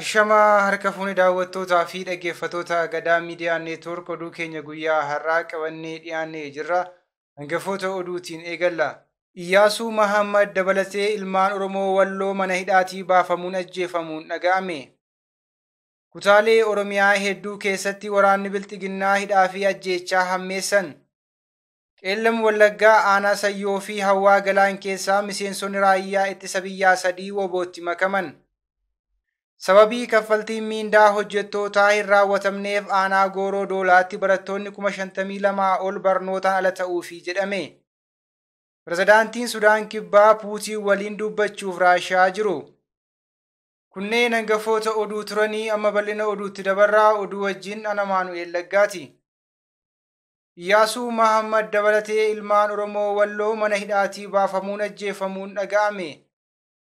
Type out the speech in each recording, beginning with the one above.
Ashamaa harka fuuni daawwattootaa fi dhaggeeffattoota Gadaa Miidiyaa Neetwoork oduu keenya guyyaa har'aa qabannee dhiyaannee jirra. Hangafoota oduutiin eegalla. Iyyaasuu Mahammad dabalatee ilmaan Oromoo Walloo mana hidhaatii baafamuun ajjeefamuun dhaga'ame. Kutaalee Oromiyaa hedduu keessatti waraanni Bilxiginnaa hidhaa fi ajjeechaa hammeessan. Qeellam Wallaggaa Aanaa Sayyoo fi Hawwaa Galaan keessaa miseensonni raayyaa ittisa biyyaa 3 wobootti makaman. Sababii kaffaltiin miindaa hojjettootaa hin raawwatamneef aanaa Gooroo Doolaatti barattoonni 52,000 ol barnootaan ala ta'uufi jedhame. Pirezidaantiin Sudaan Kibbaa Puutiin waliin dubbachuuf Raashiyaa jiru. Kunneen hangafoota oduu turanii amma bal'ina oduutti dabarraa oduu wajjin ana Maanu'eel Laggaati. Iyyaasuu Mahammad dabalatee ilmaan Oromoo Walloo mana hidhaatii baafamuun ajjeefamuun dhaga'ame.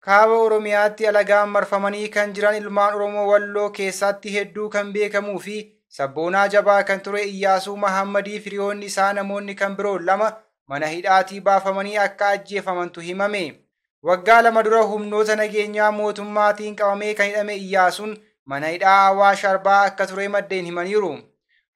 Kaaba Oromiyaatti alagaan marfamanii kan jiran ilmaan Oromoo Walloo keessatti hedduu kan beekamuu fi sabboonaa jabaa kan ture Iyyaasuu Mahammadii fi hiriyoonni isaa namoonni kan biroo 2 mana hidhaatii baafamanii akka ajjeefamantu himame. Waggaa 2 dura humnoota nageenyaa mootummaatiin qabamee kan hidhame Iyyaasuun mana hidhaa Awwaash Arbaa akka ture maddeen himaniiru.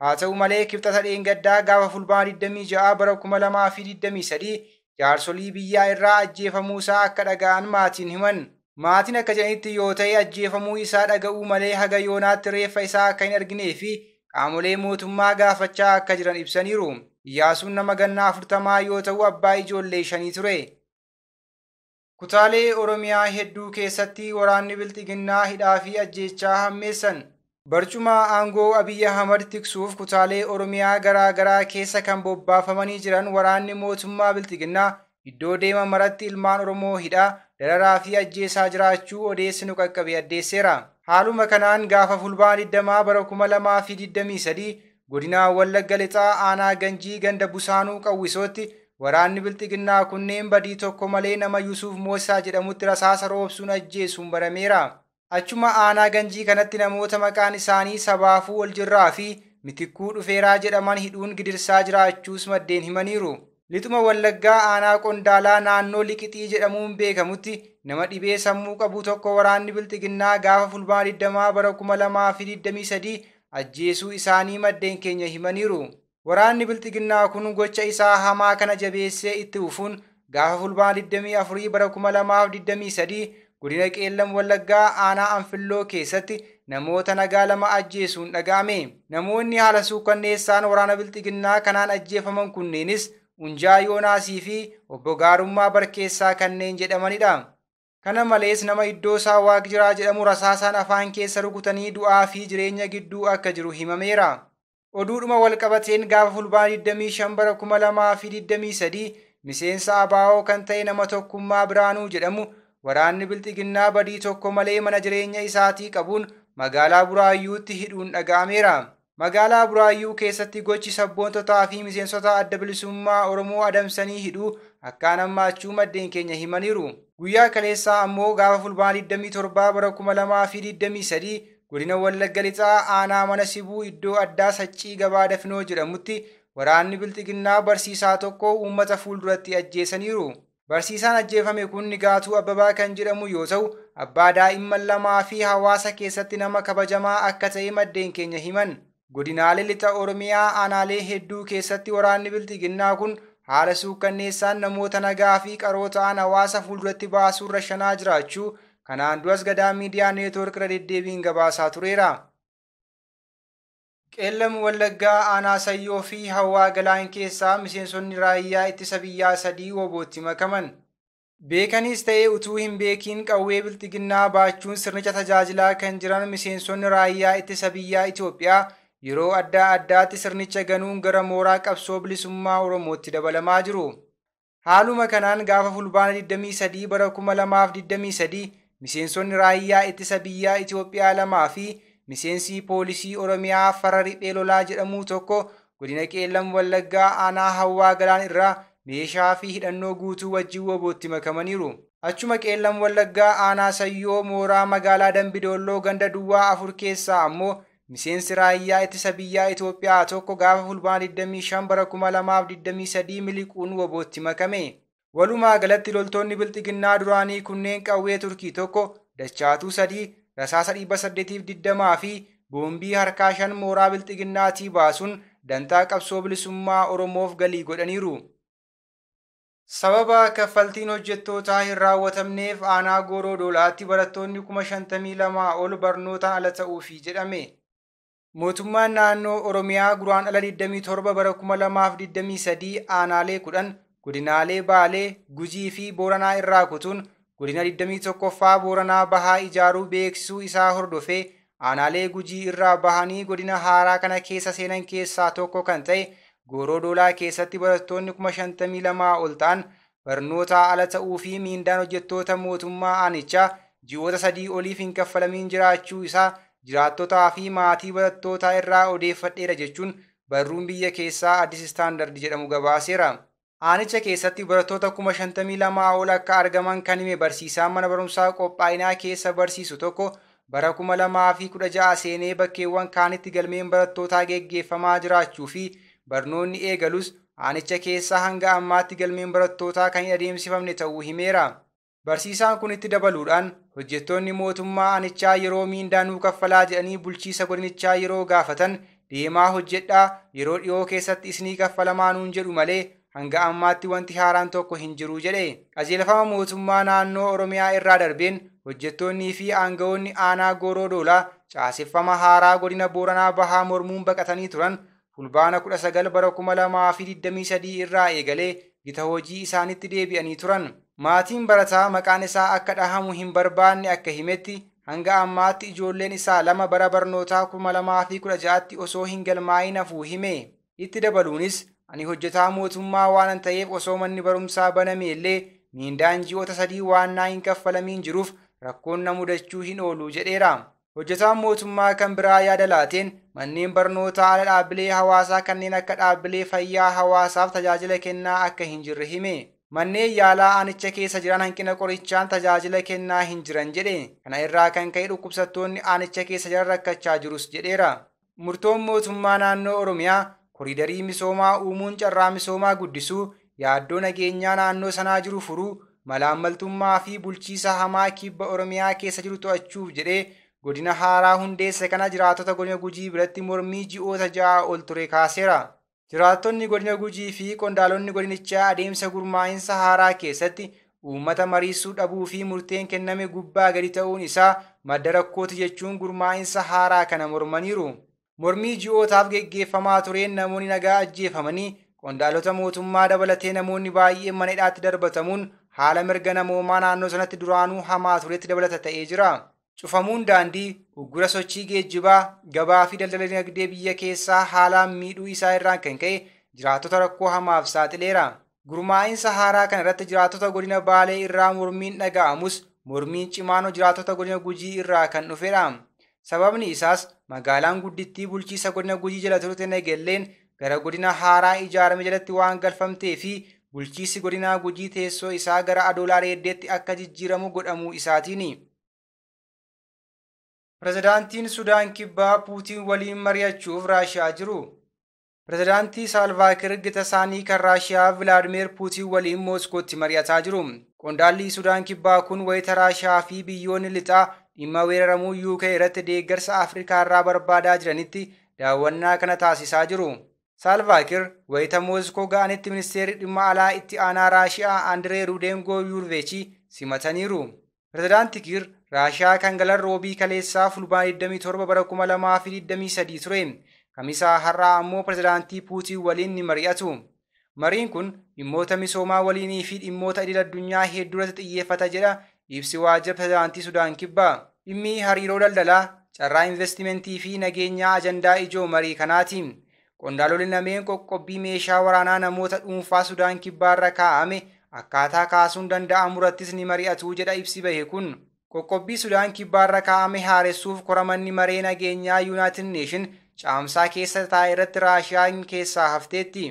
Haa ta'u malee kibxata dheengaddaa gaafa fulbaana 26 bara 2023 jaarsolii biyyaa irraa ajjeefamuu isaa akka dhaga'an maatiin himan. Maatiin akka jedhanitti yoo ta'e ajjeefamuu isaa dhaga'uu malee haga yoonaatti reeffa isaa akka hin arginee fi qaamolee mootummaa gaafachaa akka jiran ibsaniiru. Iyyaasuun nama gannaa 40 yoo ta'u abbaa ijoollee 5 ture. Kutaalee Oromiyaa hedduu keessatti waraanni Bilxiginnaa hidhaa fi ajjeechaa hammeessan. Barcuma aangoo Abiyyi Ahmad tiksuuf kutaalee Oromiyaa garaa garaa keessa kan bobbaafamanii jiran waraanni mootummaa Bilxiginnaa iddoo deeman maratti ilmaan Oromoo hidhaa, dararaa fi ajjeesaa jiraachuu odeessinu qaqqabee addeesseera. Haaluma kanaan gaafa fulbaana 20 bara 2023 godina Wallagga Lixaa aanaa Ganjii ganda Busaanuu Qawwisootti waraanni Bilxiginnaa kunneen badii tokko malee nama Yuusuf Moosaa jedhamutti rasaasa roobsuun ajjeesuun barameera. Achuma aanaa Ganjii kanatti namoota maqaan isaanii Sabaafuu Waljirraa fi Mitikkuu Dhufeeraa jedhaman hidhuun gidirsaa jiraachuus maddeen himaniiru. Lixuma Wallaggaa aanaa Qondaalaa naannoo Liqixii jedhamuun beekamutti nama dhibee sammuu qabu tokko waraanni Bilxiginnaa gaafa fulbaana 20 bara 2023 ajjeesuu isaanii maddeen keenya himaniiru. Waraanni Bilxiginnaa kun gocha isaa hamaa kana jabeessee itti fufuun gaafa fulbaana 24 bara 2023 godina Qeellam Wallaggaa aanaa Anfilloo keessatti namoota nagaa 2 ajjeesuun dhaga'ame. Namoonni haala suukanneessaan waraana Bilxiginnaa kanaan ajjeefaman kunneenis Unjaa Yoonaasii fi Obbo Gaarummaa Barkeessaa kanneen jedhamanidha. Kana malees nama iddoo isaa Waaqjiraa jedhamu rasaasaan afaan keessa rukutanii du'aa fi jireenya gidduu akka jiru himameera. Oduudhuma walqabateen gaafa fulbaana 25 bara 2023 miseensa ABO kan ta'e nama Tokkummaa Biraanuu jedhamu waraanni Bilxiginnaa badii tokko malee mana jireenya isaatii qabuun magaalaa Buraayyuutti hidhuun dhaga'ameera. Magaalaa Buraayyuu keessatti gochi sabboontotaa fi miseensota adda bilisummaa Oromoo adamsanii hidhuu akkaan hammaachuu maddeen keenya himaniiru. Guyyaa kaleessaa ammoo gaafa fulbaana 27 bara 2023 godina Wallagga Lixaa aanaa mana Sibuu iddoo addaa Saccii Gabaa Dafinoo jedhamutti waraanni Bilxiginnaa barsiisaa tokko uummata fuulduratti ajjeesaniiru. Barsiisaan ajjeefame kun Nigaatuu Abbabaa kan jedhamu yoo ta'u, abbaa daa'imman 2 fi hawaasa keessatti nama kabajamaa akka ta'e maddeen keenya himan. Godinaalee lixa Oromiyaa aanaalee hedduu keessatti waraanni Bilxiginnaa kun haala suukanneessaan namoota nagaa fi qaroo ta'an hawaasa fuulduratti baasuun rashanaa jiraachuu kanaan duras Gadaa Miidiyaa Neetwoork irra deddeebiin gabaasaa tureera. Qeellam Wallaggaa aanaa Sayyoo fi Hawwaa Galaan keessaa miseensonni raayyaa ittisa biyyaa 3 wobootti makaman. Beekanis ta'ee utuu hin beekiin qawwee Bilxiginnaa baachuun sirnicha tajaajilaa kan jiran miseensonni raayyaa ittisa biyyaa Itoophiyaa yeroo adda addaatti sirnicha ganuun gara mooraa qabsoo bilisummaa Oromootti dabalamaa jiru. Haaluma kanaan gaafa fulbaana 23 bara 2023 miseensonni raayyaa ittisa biyyaa Itoophiyaa 2 fi miseensi poolisii Oromiyaa Farra Riphee Lolaa jedhamu tokko godina Qeellam Wallaggaa aanaa Hawwaa Galaan irraa meeshaa fi hidhannoo guutuu wajjin wobootti makamaniiru. Achuma Qeellam Wallaggaa aanaa Sayyoo mooraa magaalaa Dambidolloo ganda Duwwaa 4 keessaa ammoo miseensi raayyaa ittisa biyyaa Itoophiyaa tokko gaafa fulbaana 25 bara 2023 miliquun wobootti makame. Walumaa galatti loltoonni Bilxiginnaa duraanii kunneen qawwee Turkii tokko, dachaatuu 3, rasaasa 820 fi boombii harkaa 5 mooraa bilxiginnaatii baasuun dantaa qabsoo bilisummaa Oromoof galii godhaniiru. Sababa kaffaltiin hojjettootaa hin raawwatamneef aanaa Gooroo Doolaatti barattoonni 52,000 ol barnootaan ala ta'uufi jedhame. Mootummaan naannoo Oromiyaa guraandhala 27 bara 2023 aanaalee 10 godinaalee Baalee, Gujii fi Booranaa irraa kutuun godina 21ffaa Booranaa Bahaa ijaaruu beeksisuu isaa hordofee aanaalee Gujii irraa bahanii godina haaraa kana keessa seenan keessaa tokko kan ta'e Gooroo Doolaa keessatti barattoonni 52,000 ol ta'an barnootaa ala ta'uu fi miindaan hojjettoota mootummaa aanichaa ji'oota 3 oliif hin kaffalamiin jiraachuu isaa jiraattotaa fi maatii barattootaa irraa odeeffadheera jechuun barruun biyya keessaa Addis Istaandard jedhamu gabaaseera. Aanicha keessatti barattoota 52,000 ol akka argaman kan hime barsiisaan mana barumsaa qophaa'inaa keessa barsiisu tokko bara 2016 seenee bakkeewwan kaanitti galmeen barattootaa geggeeffamaa jiraachuu fi barnoonni eegalus aanicha keessa hanga ammaatti galmeen barattootaa kan hin adeemsifamne ta'uu himeera. Barsiisaan kun itti dabaluudhaan hojjettoonni mootummaa aanichaa yeroo miindaa nuu kaffalaa jedhanii bulchiisa godinichaa yeroo gaafatan deemaa hojjedhaa yeroo dhiyoo keessatti isinii kaffalamaa nuun jedhu malee hanga ammaatti wanti haaraan tokko hin jiru jedhe. Qajeelfama mootummaa naannoo Oromiyaa irraa darbeen hojjettoonnii fi aangawoonni aanaa Gooroo Doolaa caaseffama haaraa godina Booranaa Bahaa mormuun baqatanii turan fulbaana 19 bara 2023 irraa eegalee gita hojii isaanitti deebi'anii turan. Maatiin barataa maqaan isaa akka dhahamu hin barbaanne akka himetti hanga ammaatti ijoolleen isaa 2 bara barnootaa 2016tti osoo hin galmaa'in hafuu hime. Itti dabaluunis ani hojjetaa mootummaa waan ta'eef osoo manni barumsaa baname illee miindaan ji'oota 3 waan naa hin kaffalamiin jiruuf rakkoon na mudachuu hin oolu jedheera. Hojjetaan mootummaa kan biraa yaada laateen manneen barnootaa ala dhaabbilee hawaasaa kanneen akka dhaabbilee fayyaa hawaasaaf tajaajila kennaa akka hin jirre hime. Manneen yaalaa aanicha keessa jiran hanqina qorichaan tajaajila kennaa hin jiran jedhe. Kana irraa kan ka'e dhukkubsattoonni aanicha keessa jiran rakkachaa jirus jedheera. Murtoon mootummaa naannoo Oromiyaa koriidarii misoomaa uumuun carraa misoomaa guddisuu, yaaddoo nageenyaa naannoo sanaa jiru furuu, malaammaltummaa fi bulchiisa hamaa kibba Oromiyaa keessa jiru to'achuuf jedhee godina haaraa hundeesse kana jiraattota godina Gujii biratti mormii ji'oota 6 ol ture kaaseera. Jiraattonni godina Gujii fi qondaalonni godinichaa adeemsa gurmaa'insa haaraa keessatti uummata mariisuu dhabuu fi murteen kenname gubbaa gadi ta'uun isaa madda rakkooti jechuun gurmaa'insa haaraa kana mormaniiru. Mormii ji'ootaaf geggeeffamaa tureen namoonni nagaa ajjeefamanii qondaalota mootummaa dabalatee namoonni baay'een mana hidhaatti darbatamuun haala mirga namoomaa naannoo sanatti duraanuu hamaa turetti dabalata ta'ee jira. Cufamuun daandii, uggura sochii geejjibaa, gabaa fi daldala dinagdee biyya keessaa haalaan miidhuu isaa irraan kan ka'e jiraattota rakkoo hamaaf saaxileera. Gurmaa'insa haaraa kana irratti jiraattota godina Baalee irraa mormiin dhaga'amus mormiin cimaan jiraattota godina Gujii irraa kan dhufedha. Sababni isaas magaalaan guddittii bulchiisa godina Gujii jala turte Nagelleen gara godina haaraa ijaarame jalatti waan galfamtee fi bulchiisi godina Gujii teessoo isaa gara Adoolaa Reeddeetti akka jijjiiramu godhamuu isaatiini. Pirezidaantiin Sudaan Kibbaa Puutiin waliin mari'achuuf Raashiyaa jiru. Pirezidaantii Saalvaa Kiir gita isaanii kan Raashiyaa Vilaadimeer Puutiin waliin Mooskootti mari'ataa jiru. Qondaalli Sudaan Kibbaa kun wayita Raashiyaa fi biyyoonni lixaa dhimma weeraramuu UK irratti deeggarsa Afrikaa irraa barbaadaa jiranitti daawwannaa kana taasisaa jiru. Saalvaa Kiir wayita Mooskoo ga'anitti ministeerri dhimma alaa itti aanaa Raashiyaa Andiree Ruudengoo Yuurveechii simataniiru. Pirezidaantii Kiir Raashiyaa kan galan roobii kaleessaa fulbaana 27 bara 2023 ture. Kamisaa har'aa ammoo pirezidaantii Puutiin waliin ni mari'atu. Mariin kun dhimmoota misoomaa waliinii fi dhimmoota idil addunyaa hedduurratti xiyyeeffata jedha ibsi waajjira pirezidaantii Sudaan Kibbaa. Dhimmi hariiroo daldalaa, carraa investimentii fi nageenyaa ajandaa ijoo marii kanaati. Qondaalonni lameen qoqqobbii meeshaa waraanaa namoota dhuunfaa Sudaan Kibbaa irra kaa'ame akkaataa kaasuun danda'amu irrattis ni mari'atu jedha ibsi bahe kun. Qoqqobbii Sudaan Kibbaa irra kaa'ame haaressuuf koramanni maree nageenyaa Yuunaayitid Neeshin caamsaa keessa taa'e irratti Raashiyaan keessaa hafteetti.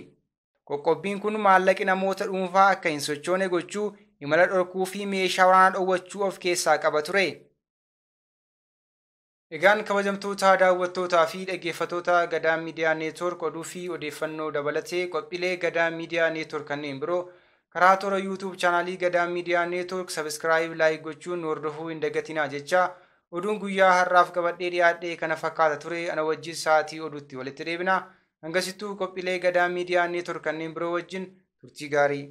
Qoqqobbiin kun maallaqi namoota dhuunfaa akka hin sochoone gochuu, imala dhorkuu fi meeshaa waraanaa dhoowwachuu of keessaa qaba ture. Egaan kabajamtoota daawwattootaa fi dhaggeeffattoota Gadaa Miidiyaa Neetwoork oduu fi odeeffannoo dabalatee qophiilee Gadaa Miidiyaa Neetwoork kanneen biroo karaa toora YouTube chaanaalii Gadaa Miidiyaa Neetwoork sabiskiraayib laayik gochuun hordofuu hin dagatinaa jecha Oduun guyyaa har'aaf qabadhee dhiyaadhee kana fakkaata ture. Ana wajjin sa'aatii oduutti walitti deebina. Hangasittuu qophiilee Gadaa Miidiyaa Neetwork kanneen biroo wajjin turtii gaarii.